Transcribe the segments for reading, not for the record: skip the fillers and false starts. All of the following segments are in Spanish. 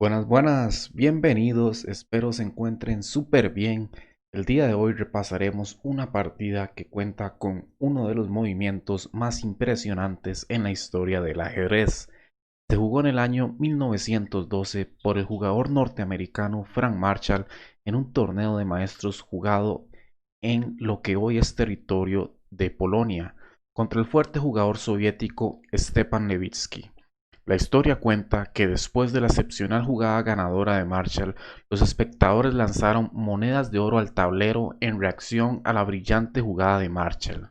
Buenas, buenas, bienvenidos, espero se encuentren súper bien. El día de hoy repasaremos una partida que cuenta con uno de los movimientos más impresionantes en la historia del ajedrez. Se jugó en el año 1912 por el jugador norteamericano Frank Marshall en un torneo de maestros jugado en lo que hoy es territorio de Polonia, contra el fuerte jugador soviético Stepan Levitsky. La historia cuenta que después de la excepcional jugada ganadora de Marshall, los espectadores lanzaron monedas de oro al tablero en reacción a la brillante jugada de Marshall.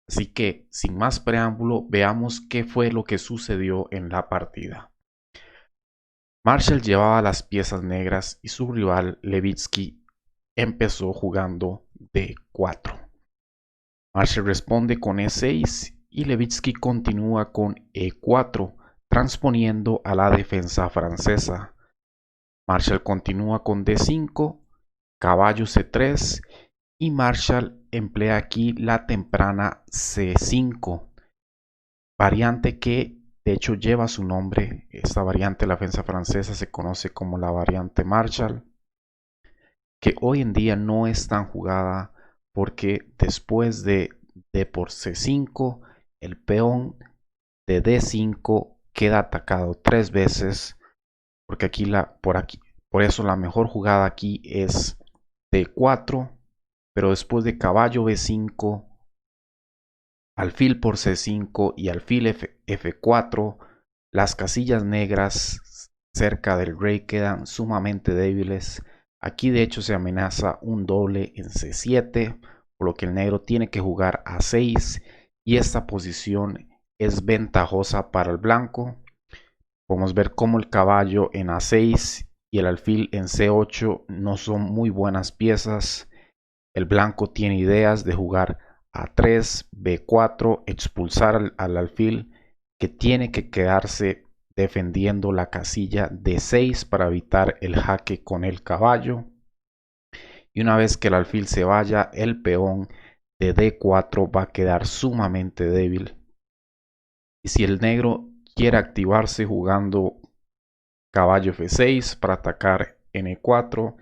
Así que, sin más preámbulo, veamos qué fue lo que sucedió en la partida. Marshall llevaba las piezas negras y su rival Levitsky empezó jugando D4. Marshall responde con E6 y Levitsky continúa con E4, transponiendo a la defensa francesa. Marshall continúa con D5, caballo C3 y Marshall emplea aquí la temprana C5, variante que de hecho lleva su nombre. Esta variante de la defensa francesa se conoce como la variante Marshall, que hoy en día no es tan jugada porque después de D por C5, el peón de D5 queda atacado 3 veces, porque por eso la mejor jugada aquí es D4, pero después de caballo B5, alfil por C5 y alfil F4, las casillas negras cerca del rey quedan sumamente débiles. Aquí de hecho se amenaza un doble en C7, por lo que el negro tiene que jugar A6 y esta posición es ventajosa para el blanco. Podemos ver cómo el caballo en A6 y el alfil en C8 no son muy buenas piezas. El blanco tiene ideas de jugar A3, B4, expulsar al alfil, que tiene que quedarse defendiendo la casilla D6 para evitar el jaque con el caballo. Y una vez que el alfil se vaya, el peón de D4 va a quedar sumamente débil. Y si el negro quiere activarse jugando caballo F6 para atacar en E4,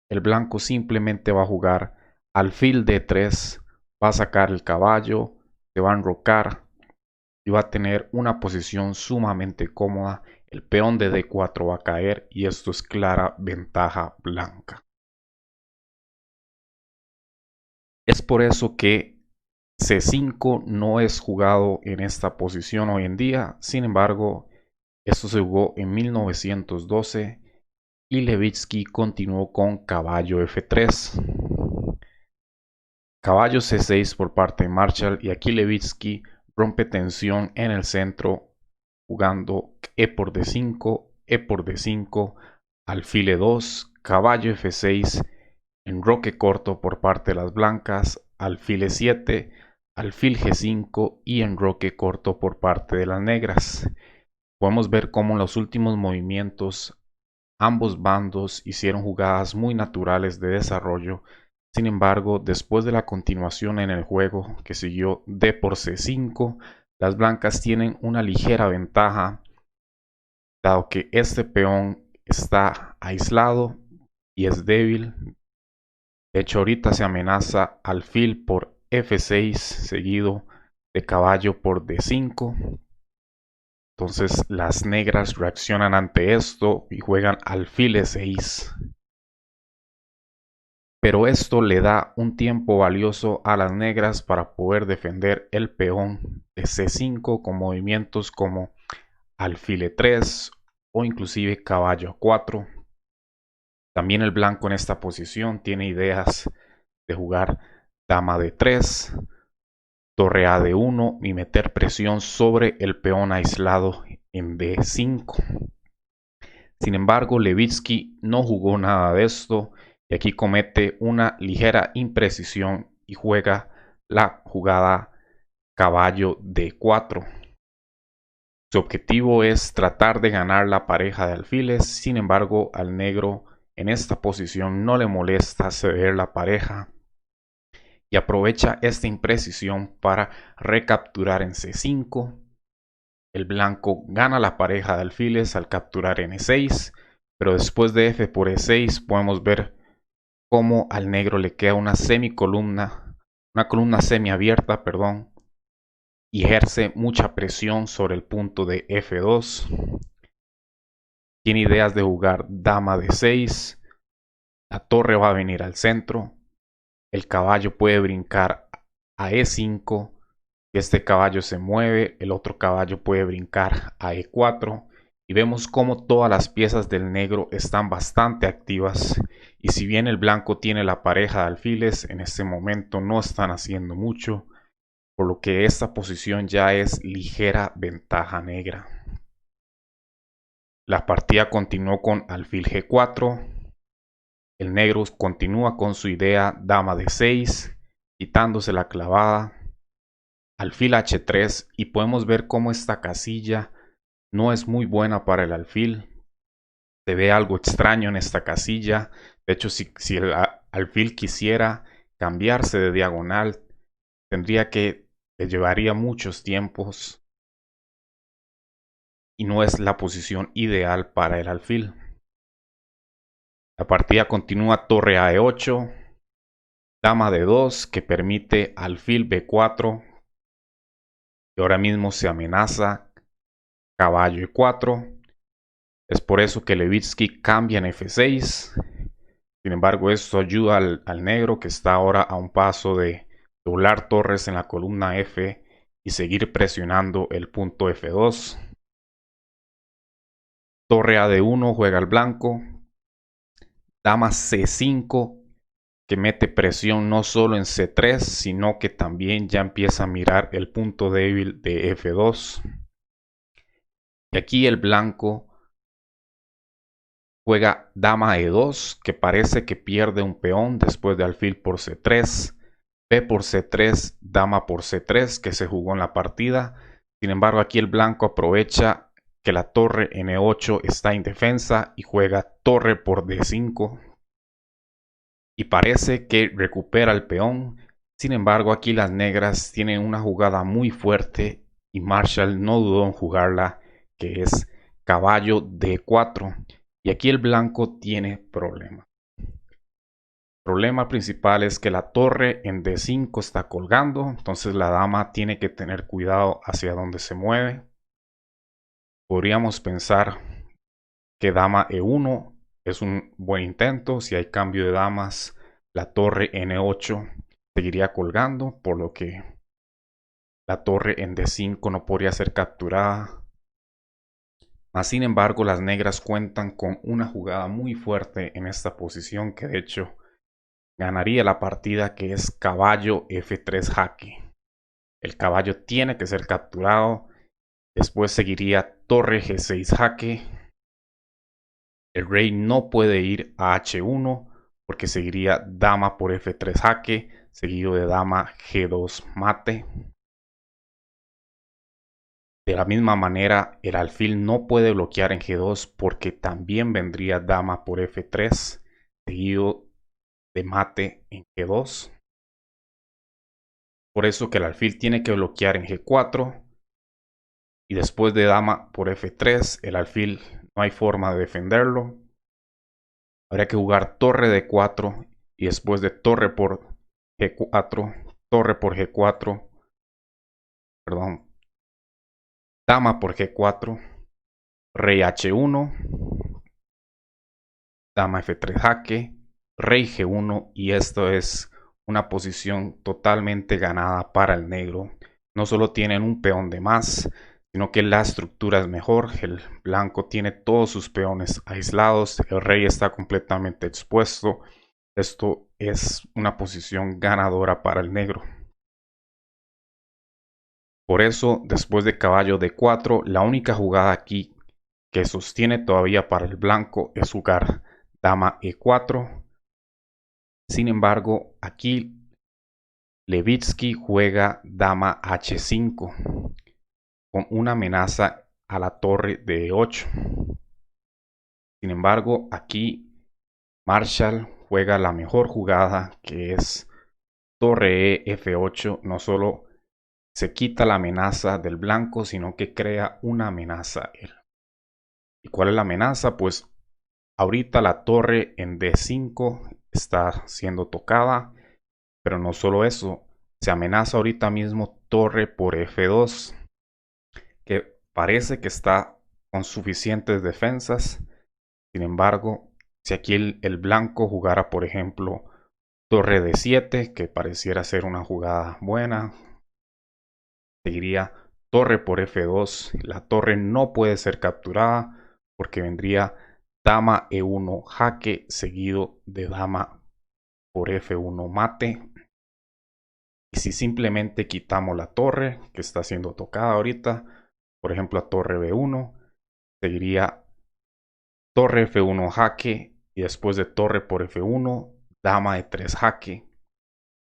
el blanco simplemente va a jugar alfil D3, va a sacar el caballo, se va a enrocar y va a tener una posición sumamente cómoda. El peón de D4 va a caer y esto es clara ventaja blanca. Es por eso que C5 no es jugado en esta posición hoy en día. Sin embargo, esto se jugó en 1912 y Levitsky continuó con caballo F3. Caballo C6 por parte de Marshall y aquí Levitsky rompe tensión en el centro jugando E por D5, E por D5, alfil E2, caballo F6, enroque corto por parte de las blancas, alfil E7, alfil G5 y enroque corto por parte de las negras. Podemos ver cómo en los últimos movimientos ambos bandos hicieron jugadas muy naturales de desarrollo. Sin embargo, después de la continuación en el juego que siguió D por C5, las blancas tienen una ligera ventaja, dado que este peón está aislado y es débil. De hecho, ahorita se amenaza alfil por F6 seguido de caballo por D5. Entonces las negras reaccionan ante esto y juegan alfil E6. Pero esto le da un tiempo valioso a las negras para poder defender el peón de C5 con movimientos como alfil E3 o inclusive caballo A4. También el blanco en esta posición tiene ideas de jugar dama D3, torre A D1 y meter presión sobre el peón aislado en D5. Sin embargo, Levitsky no jugó nada de esto y aquí comete una ligera imprecisión y juega la jugada caballo D4. Su objetivo es tratar de ganar la pareja de alfiles, sin embargo al negro en esta posición no le molesta ceder la pareja y aprovecha esta imprecisión para recapturar en C5. El blanco gana la pareja de alfiles al capturar en E6, Pero después de f por e6 podemos ver cómo al negro le queda una semicolumna, una columna semiabierta, perdón, y ejerce mucha presión sobre el punto de f2. Tiene ideas de jugar dama de 6, la torre va a venir al centro, el caballo puede brincar a e5, si este caballo se mueve, el otro caballo puede brincar a e4, y vemos como todas las piezas del negro están bastante activas, y si bien el blanco tiene la pareja de alfiles, en este momento no están haciendo mucho, por lo que esta posición ya es ligera ventaja negra. La partida continuó con alfil g4, el negro continúa con su idea dama de 6, quitándose la clavada, alfil h3, y podemos ver cómo esta casilla no es muy buena para el alfil. Se ve algo extraño en esta casilla. De hecho, si el alfil quisiera cambiarse de diagonal, le llevaría muchos tiempos y no es la posición ideal para el alfil. La partida continúa torre a e8, dama de 2 que permite alfil b4, y ahora mismo se amenaza caballo e4. Es por eso que Levitsky cambia en f6. Sin embargo, esto ayuda al negro, que está ahora a un paso de doblar torres en la columna f y seguir presionando el punto f2. Torre a d1 juega el blanco. Dama c5 que mete presión no solo en c3, sino que también ya empieza a mirar el punto débil de f2. Y aquí el blanco juega dama e2, que parece que pierde un peón después de alfil por c3, b por c3, dama por c3 que se jugó en la partida. Sin embargo, aquí el blanco aprovecha que la torre en e8 está indefensa y juega torre por d5. Y parece que recupera el peón. Sin embargo, aquí las negras tienen una jugada muy fuerte y Marshall no dudó en jugarla, que es caballo d4. Y aquí el blanco tiene problema. El problema principal es que la torre en d5 está colgando, entonces la dama tiene que tener cuidado hacia dónde se mueve. Podríamos pensar que dama e1 es un buen intento. Si hay cambio de damas, la torre en e8 seguiría colgando, por lo que la torre en d5 no podría ser capturada. Mas, sin embargo, las negras cuentan con una jugada muy fuerte en esta posición, que de hecho ganaría la partida, que es caballo f3 jaque. El caballo tiene que ser capturado. Después seguiría torre g6 jaque. El rey no puede ir a h1 porque seguiría dama por f3 jaque, seguido de dama g2 mate. De la misma manera, el alfil no puede bloquear en g2 porque también vendría dama por f3, seguido de mate en g2. Por eso que el alfil tiene que bloquear en g4. Y después de dama por f3, el alfil no hay forma de defenderlo. Habría que jugar torre d4 y después de torre por g4, torre por g4, perdón, dama por g4, rey h1, dama f3 jaque, rey g1, y esto es una posición totalmente ganada para el negro. No solo tienen un peón de más, sino que la estructura es mejor. El blanco tiene todos sus peones aislados, el rey está completamente expuesto. Esto es una posición ganadora para el negro. Por eso, después de caballo d4, la única jugada aquí que sostiene todavía para el blanco es jugar dama e4. Sin embargo, aquí Levitsky juega dama h5 con una amenaza a la torre de e8. Sin embargo, aquí Marshall juega la mejor jugada, que es torre e f8. No solo se quita la amenaza del blanco, sino que crea una amenaza a él. ¿Y cuál es la amenaza? Pues Ahorita la torre en D5 está siendo tocada, pero no solo eso, se amenaza ahorita mismo torre por F2, que parece que está con suficientes defensas. Sin embargo, si aquí el blanco jugara, por ejemplo, torre D7, que pareciera ser una jugada buena, seguiría torre por F2. La torre no puede ser capturada porque vendría dama E1 jaque seguido de dama por F1 mate. Y si simplemente quitamos la torre que está siendo tocada ahorita, por ejemplo a torre B1, seguiría torre F1 jaque y después de torre por F1, dama E3 jaque.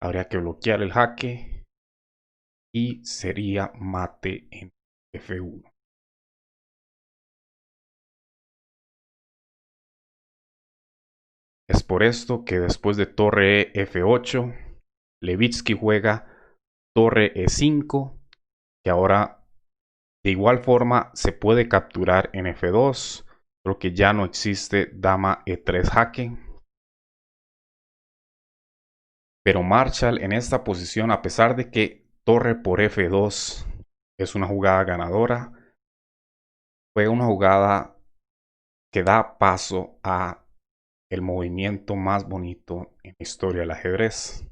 Habría que bloquear el jaque y sería mate en F1. Es por esto que después de torre F8, Levitsky juega torre E5, que ahora de igual forma se puede capturar en F2, pero que ya no existe dama E3 jaque. Pero Marshall en esta posición, a pesar de que torre por F2 es una jugada ganadora, juega una jugada que da paso a el movimiento más bonito en la historia del ajedrez.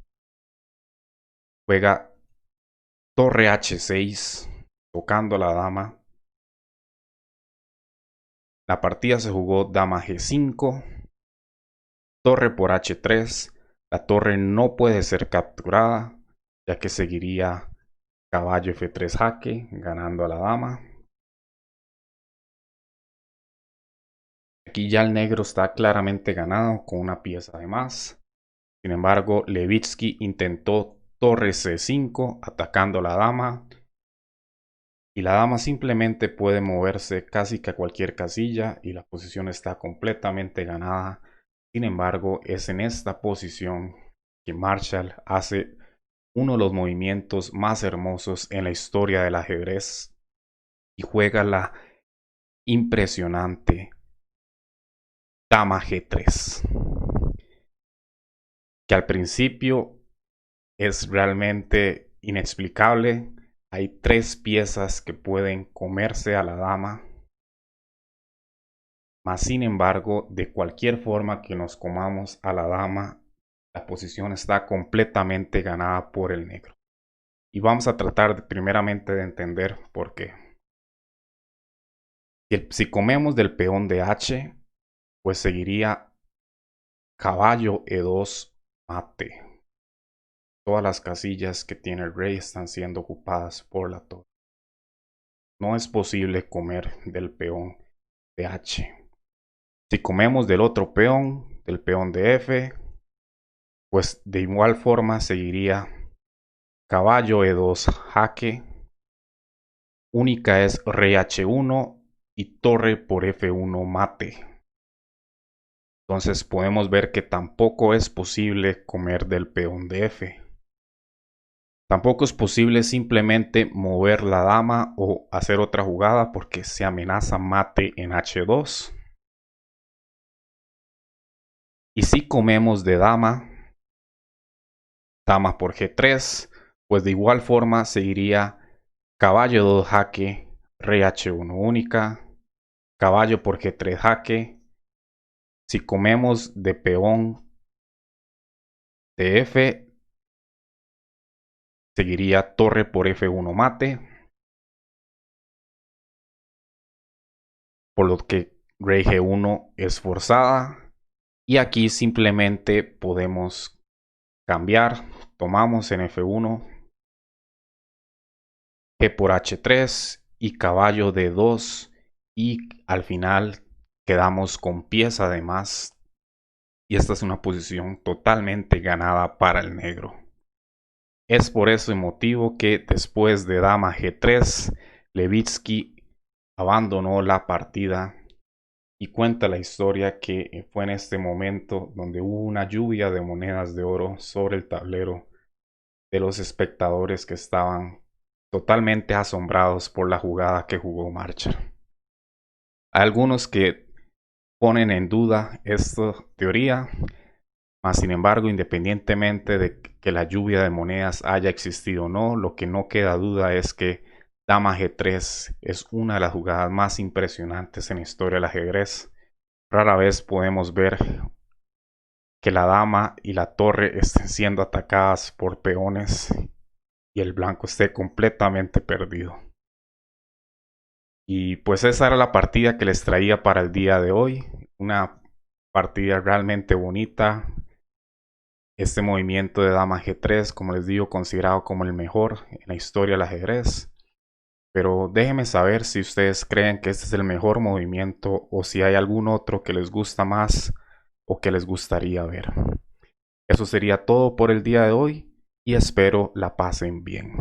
Juega torre H6, tocando a la dama. La partida se jugó dama G5, torre por H3. La torre no puede ser capturada, ya que seguiría caballo F3 jaque, ganando a la dama. Aquí ya el negro está claramente ganado con una pieza de más. Sin embargo, Levitsky intentó torre C5 atacando a la dama. Y la dama simplemente puede moverse casi que a cualquier casilla y la posición está completamente ganada. Sin embargo, es en esta posición que Marshall hace uno de los movimientos más hermosos en la historia del ajedrez y juega la impresionante dama G3, que al principio es realmente inexplicable. Hay tres piezas que pueden comerse a la dama. Mas sin embargo, de cualquier forma que nos comamos a la dama, la posición está completamente ganada por el negro. Y vamos a tratar primeramente de entender por qué. Si comemos del peón de H, pues seguiría caballo E2 mate. Todas las casillas que tiene el rey están siendo ocupadas por la torre. No es posible comer del peón de H. Si comemos del otro peón, del peón de F, pues de igual forma seguiría caballo E2 jaque, única es rey H1 y torre por F1 mate. Entonces podemos ver que tampoco es posible comer del peón de F. Tampoco es posible simplemente mover la dama o hacer otra jugada porque se amenaza mate en H2. Y si comemos de dama, dama por G3, pues de igual forma seguiría caballo 2 jaque, rey H1 única, caballo por G3 jaque. Si comemos de peón de F, seguiría torre por F1 mate, por lo que rey G1 es forzada. Y aquí simplemente podemos cambiar, tomamos en F1, G por H3 y caballo D2 y al final quedamos con pieza de más y esta es una posición totalmente ganada para el negro. Es por ese motivo que después de dama G3, Levitsky abandonó la partida y cuenta la historia que fue en este momento donde hubo una lluvia de monedas de oro sobre el tablero de los espectadores que estaban totalmente asombrados por la jugada que jugó Marshall. Hay algunos que ponen en duda esta teoría. Mas, sin embargo, independientemente de que la lluvia de monedas haya existido o no, lo que no queda duda es que Dama G3 es una de las jugadas más impresionantes en la historia del ajedrez. Rara vez podemos ver que la dama y la torre estén siendo atacadas por peones y el blanco esté completamente perdido. Y pues esa era la partida que les traía para el día de hoy. Una partida realmente bonita. Este movimiento de dama G3, como les digo, considerado como el mejor en la historia del ajedrez. Pero déjenme saber si ustedes creen que este es el mejor movimiento o si hay algún otro que les gusta más o que les gustaría ver. Eso sería todo por el día de hoy y espero la pasen bien.